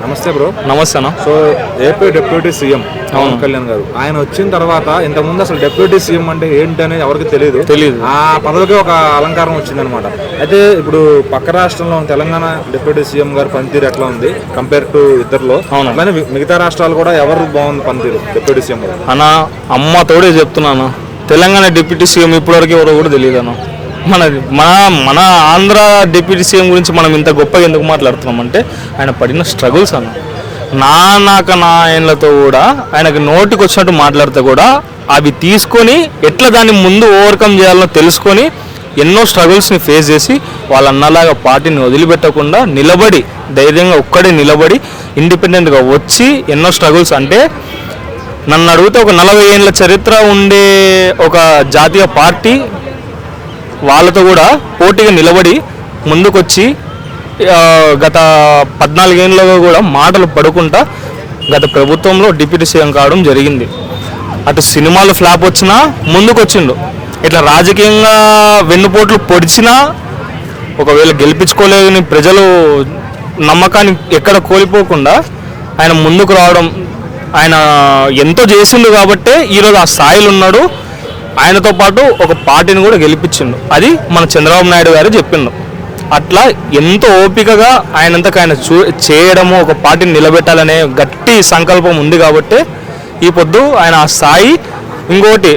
నమస్తే బ్రో. నమస్తే అన్న. So AP deputy CM Pawan Kalyan గారు ఆయన వచ్చిన తర్వాత ఇంతకుముందు అసలు డిప్యూటీ సీఎం అంటే ఏంటి అనేది ఎవరికి తెలియదు. ఆ పదవికి ఒక అలంకారం వచ్చిందనమాట. అయితే ఇప్పుడు పక్క రాష్ట్రంలో తెలంగాణ డిప్యూటీ సీఎం గారు పనితీరు ఎట్లా ఉంది కంపేర్ టు ఇద్దరులో, అలానే మిగతా రాష్ట్రాలు కూడా ఎవరు బాగుంది పనితీరు డిప్యూటీ సీఎం గారు? అన్న అమ్మ తోడే చెప్తున్నాను, తెలంగాణ డిప్యూటీ సీఎం ఇప్పటివరకు ఎవరో కూడా తెలియదు అన్న. మన ఆంధ్ర డిప్యూటీ సీఎం గురించి మనం ఇంత గొప్పగా ఎందుకు మాట్లాడుతున్నాం అంటే ఆయన పడిన స్ట్రగుల్స్ అన్న. నా ఏళ్ళతో కూడా ఆయనకు నోటికి వచ్చినట్టు మాట్లాడితే కూడా అవి తీసుకొని ఎట్లా దాన్ని ముందు ఓవర్కమ్ చేయాలో తెలుసుకొని ఎన్నో స్ట్రగుల్స్ని ఫేస్ చేసి వాళ్ళ అన్నలాగా పార్టీని వదిలిపెట్టకుండా నిలబడి ధైర్యంగా ఒక్కడే నిలబడి ఇండిపెండెంట్గా వచ్చి ఎన్నో స్ట్రగుల్స్ అంటే నన్ను అడిగితే ఒక 40 ఏళ్ళ చరిత్ర ఉండే ఒక జాతీయ పార్టీ వాళ్ళతో కూడా పోటీగా నిలబడి ముందుకొచ్చి గత 14 ఏళ్ళలో కూడా మాటలు పడుకుంటా గత ప్రభుత్వంలో డిప్యూటీ సీఎం కావడం జరిగింది. అటు సినిమాలు ఫ్లాప్ వచ్చినా ముందుకొచ్చిండు. ఇట్లా రాజకీయంగా వెన్నుపోట్లు పొడిచినా ఒకవేళ గెలిపించుకోలేని ప్రజలు నమ్మకాన్ని ఎక్కడ కోల్పోకుండా ఆయన ముందుకు రావడం, ఆయన ఎంతో చేసిండు కాబట్టే ఈరోజు ఆ స్థాయిలో ఉన్నాడు. ఆయనతో పాటు ఒక పార్టీని కూడా గెలిపించిండు. అది మన చంద్రబాబు నాయుడు గారు చెప్పిండు. అట్లా ఎంతో ఓపికగా ఆయనంతకు ఆయన చేయడము, ఒక పార్టీని నిలబెట్టాలనే గట్టి సంకల్పం ఉంది కాబట్టి ఈ పొద్దు ఆయన ఆ స్థాయి. ఇంకోటి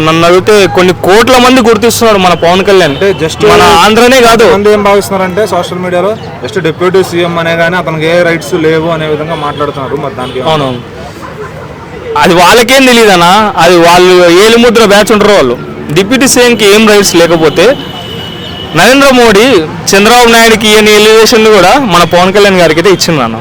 నన్ను అడిగితే కొన్ని కోట్ల మంది గుర్తిస్తున్నారు మన పవన్ కళ్యాణ్. అంటే జస్ట్ మన ఆంధ్రనే కాదు, ఏం భావిస్తున్నారంటే సోషల్ మీడియాలో జస్ట్ డిప్యూటీ సీఎం అనే కానీ అతనికి ఏ రైట్స్ లేవు అనే విధంగా మాట్లాడుతున్నారు. మరి దానికి అవునవును, అది వాళ్ళకేం తెలియదన్నా. అది వాళ్ళు ఏలుముద్ర బ్యాచ్ ఉంటారు వాళ్ళు. డిప్యూటీ సీఎంకి ఏం రైట్స్ లేకపోతే నరేంద్ర మోడీ చంద్రబాబు నాయుడుకి ఇవన్నీ ఎలివేషన్ కూడా మన పవన్ కళ్యాణ్ గారికి అయితే ఇచ్చింది అన్న.